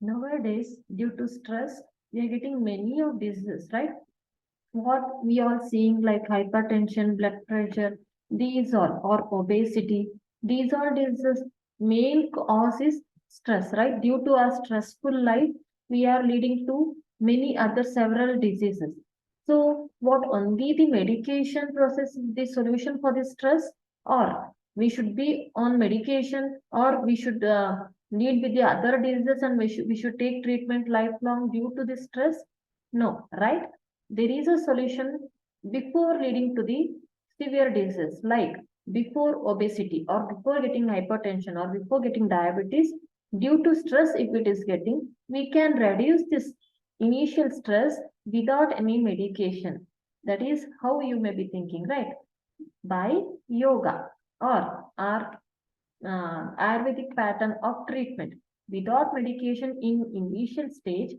Nowadays, due to stress, we are getting many of diseases, right? What we are seeing like hypertension, blood pressure, these are or obesity, these are diseases. Main cause is stress, right? Due to our stressful life, we are leading to many other several diseases. So, what only the medication process is the solution for the stress, or we should be on medication, or we should lead with the other diseases and we should take treatment lifelong due to the stress? No, right? There is a solution before leading to the severe disease, like before obesity or before getting hypertension or before getting diabetes. Due to stress, if it is getting, we can reduce this initial stress without any medication. That is how you may be thinking, right? By yoga or our Ayurvedic pattern of treatment without medication in initial stage.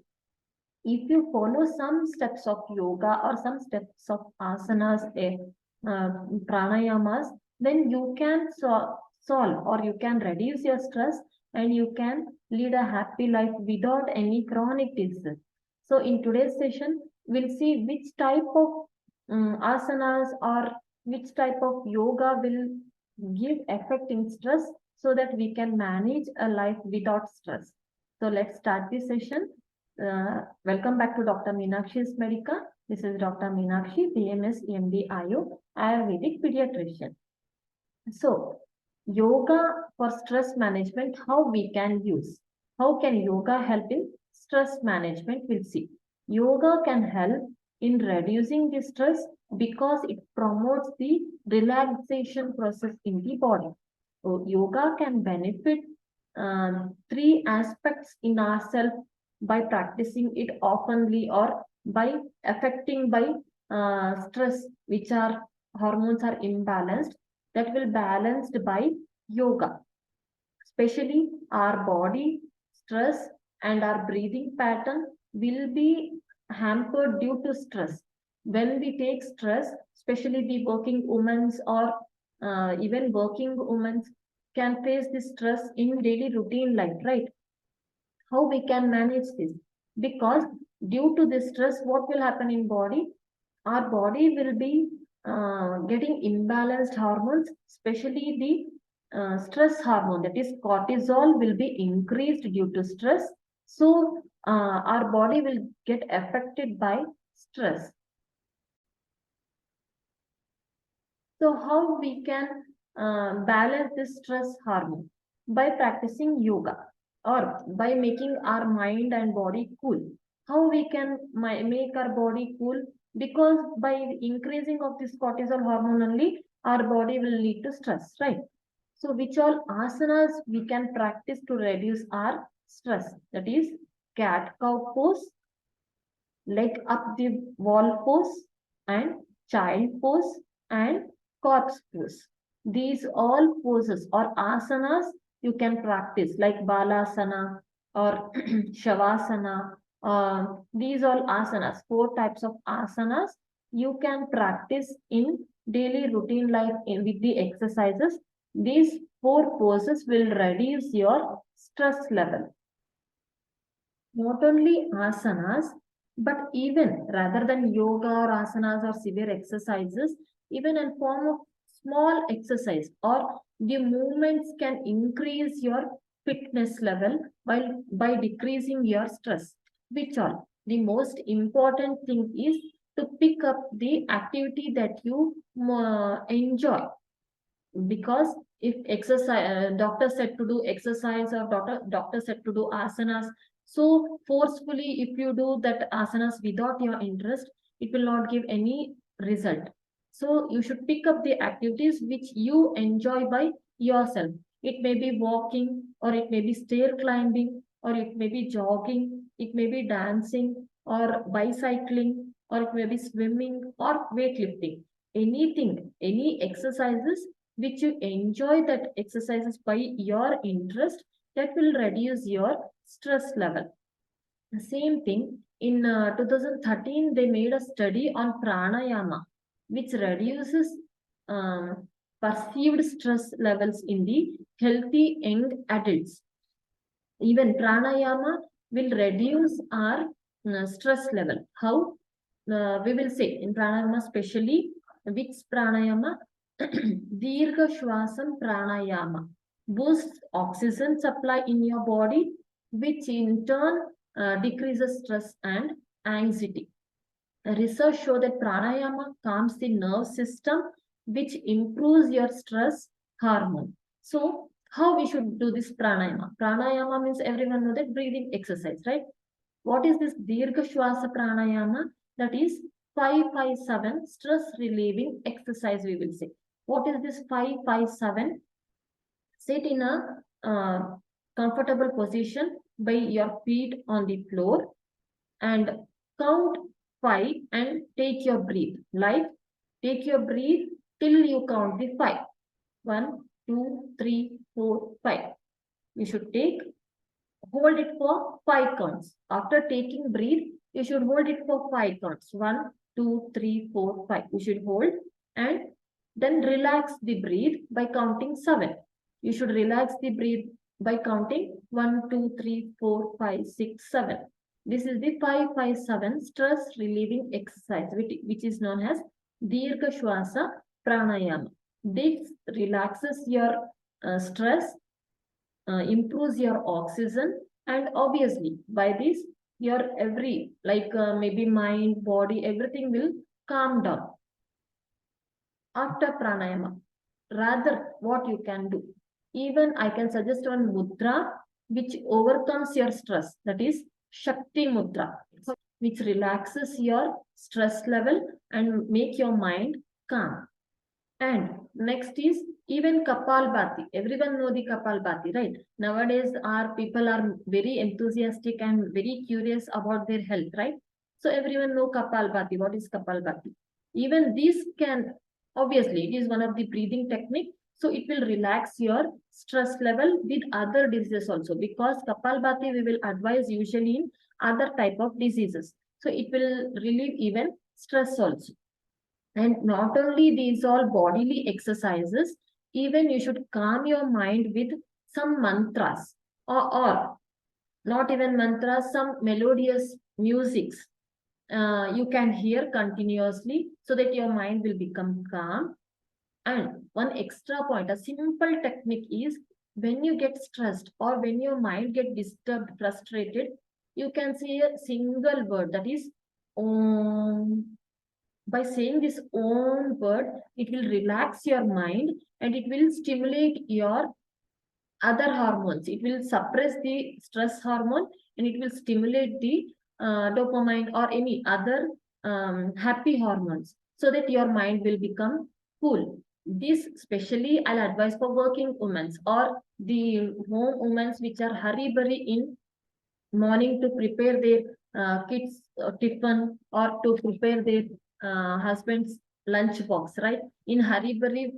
If you follow some steps of yoga or some steps of asanas, pranayamas, then you can solve or you can reduce your stress and you can lead a happy life without any chronic disease. So in today's session, we'll see which type of asanas or which type of yoga will give effect in stress so that we can manage a life without stress. So let's start this session. Welcome back to Dr. Meenakshi's Medica. This is Dr. Meenakshi, BMS, EMD, IO, Ayurvedic pediatrician. So, yoga for stress management, how we can use? How can yoga help in stress management? We'll see. Yoga can help in reducing the stress because it promotes the relaxation process in the body. So, yoga can benefit three aspects in ourselves by practicing it oftenly or by affecting by stress, which are hormones are imbalanced, that will balanced by yoga. Especially our body stress and our breathing pattern will be hampered due to stress. When we take stress, especially the working women's or even working women can face this stress in daily routine life, right? How we can manage this? Because due to this stress, what will happen in body? Our body will be getting imbalanced hormones, especially the stress hormone, that is cortisol, will be increased due to stress. So our body will get affected by stress. So how we can balance this stress hormone? By practicing yoga or by making our mind and body cool. How we can make our body cool? Because by increasing of this cortisol hormone only, our body will lead to stress, right? So which all asanas we can practice to reduce our stress? That is cat cow pose, leg up the wall pose, and child pose, and corpse pose. These all poses or asanas you can practice like balasana or shavasana. These all asanas, four types of asanas you can practice in daily routine life with the exercises. These four poses will reduce your stress level. Not only asanas, but even rather than yoga or asanas or severe exercises, even in form of small exercise or the movements can increase your fitness level while by decreasing your stress. Which are the most important thing is to pick up the activity that you enjoy, because if exercise doctor said to do exercise or doctor said to do asanas, so forcefully if you do that asanas without your interest, it will not give any result. So you should pick up the activities which you enjoy by yourself. It may be walking, or it may be stair climbing, or it may be jogging, it may be dancing or bicycling, or it may be swimming or weightlifting. Anything, any exercises which you enjoy, that exercises by your interest, that will reduce your stress level. The same thing in 2013 they made a study on pranayama, which reduces perceived stress levels in the healthy young adults. Even pranayama will reduce our stress level. How? We will say in pranayama, especially which pranayama? Dirgha Shwasam pranayama boosts oxygen supply in your body, which in turn decreases stress and anxiety. Research show that pranayama calms the nerve system, which improves your stress hormone. So, how we should do this pranayama? Pranayama means everyone know that breathing exercise, right? What is this Dirgha Shwasa pranayama? That is 557 stress relieving exercise, we will say. What is this 557? Sit in a comfortable position by your feet on the floor and count 5 and take your breath. Like, take your breath till you count the 5. 1, 2, 3, 4, 5. You should hold it for 5 counts. After taking breath, you should hold it for 5 counts. 1, 2, 3, 4, 5. You should hold and then relax the breath by counting 7. You should relax the breath by counting 1, 2, 3, 4, 5, 6, 7. This is the 557 stress relieving exercise, which is known as Dirgha Shwasa Pranayama. This relaxes your stress, improves your oxygen, and obviously by this your every maybe mind, body, everything will calm down. After pranayama, rather what you can do, even I can suggest one mudra which overcomes your stress, that is Shakti Mudra, which relaxes your stress level and make your mind calm. And next is even Kapalbhati. Everyone know the Kapalbhati, right? Nowadays, our people are very enthusiastic and very curious about their health, right? So everyone know Kapalbhati. What is Kapalbhati? Even this can, obviously, it is one of the breathing technique. So it will relax your stress level with other diseases also, because Kapalbhati we will advise usually in other type of diseases. So it will relieve even stress also. And not only these all bodily exercises, even you should calm your mind with some mantras, or not even mantras, some melodious musics you can hear continuously so that your mind will become calm. And one extra point, a simple technique is when you get stressed or when your mind get disturbed, frustrated, you can say a single word, that is Om. By saying this own word, it will relax your mind and it will stimulate your other hormones. It will suppress the stress hormone and it will stimulate the dopamine or any other happy hormones so that your mind will become cool. This especially I'll advise for working women or the home women which are hurry burry in morning to prepare their kids tiffin or to prepare their husband's lunch box, right? In hurry burry,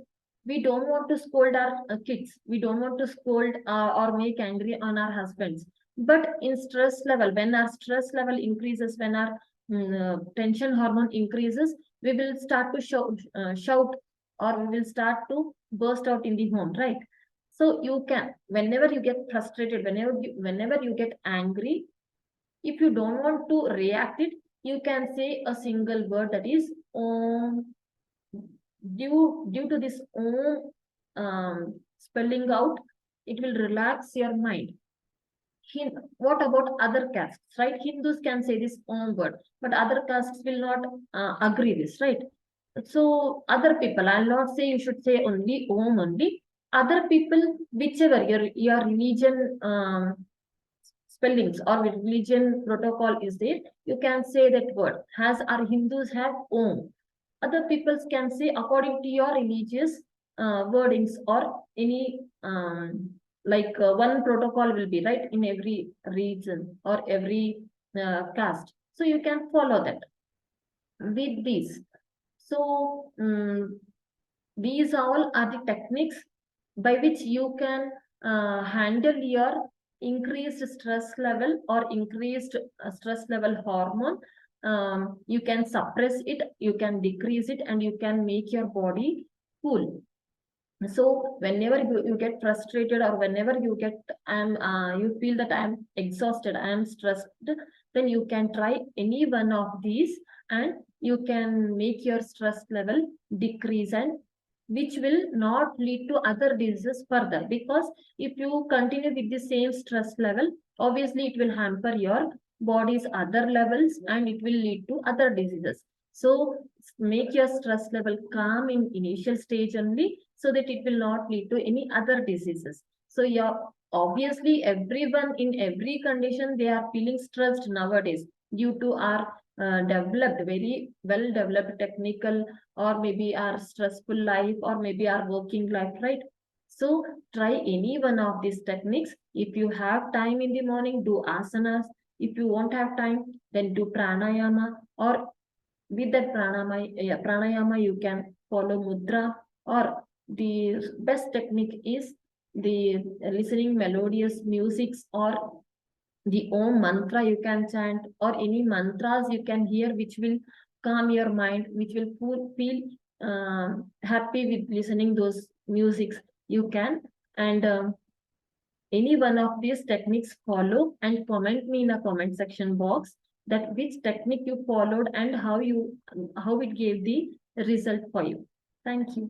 we don't want to scold our kids. We don't want to scold or make angry on our husbands. But in stress level, when our stress level increases, when our tension hormone increases, we will start to shout, or we will start to burst out in the home, right? So you can, whenever you get frustrated, whenever you get angry, if you don't want to react it, you can say a single word, that is Om. Due to this Om spelling out, it will relax your mind. What about other castes, right? Hindus can say this Om word, but other castes will not agree this, right? So other people, I'll not say you should say only Om only. Other people, whichever your religion spellings or religion protocol is there, you can say that word. As our Hindus have Om, other peoples can say according to your religious wordings or any one protocol will be right in every region or every caste. So you can follow that with this. So these all are the techniques by which you can handle your increased stress level or increased stress level hormone. You can suppress it, you can decrease it, and you can make your body cool. So whenever you get frustrated, or whenever you get you feel that I'm exhausted, I'm stressed, then you can try any one of these, and you can make your stress level decrease, and which will not lead to other diseases further. Because if you continue with the same stress level, obviously it will hamper your body's other levels, and it will lead to other diseases. So make your stress level calm in initial stage only, so that it will not lead to any other diseases. So yeah, obviously everyone in every condition, they are feeling stressed nowadays due to our developed, very well developed technical, or maybe our stressful life, or maybe our working life, right? So try any one of these techniques. If you have time in the morning, do asanas. If you won't have time, then do pranayama, or with that pranayama you can follow mudra, or the best technique is the listening melodious musics, or the om mantra you can chant, or any mantras you can hear which will calm your mind, which will feel happy with listening those musics, you can. And any one of these techniques follow, and comment me in a comment section box that which technique you followed, and how it gave the result for you. Thank you.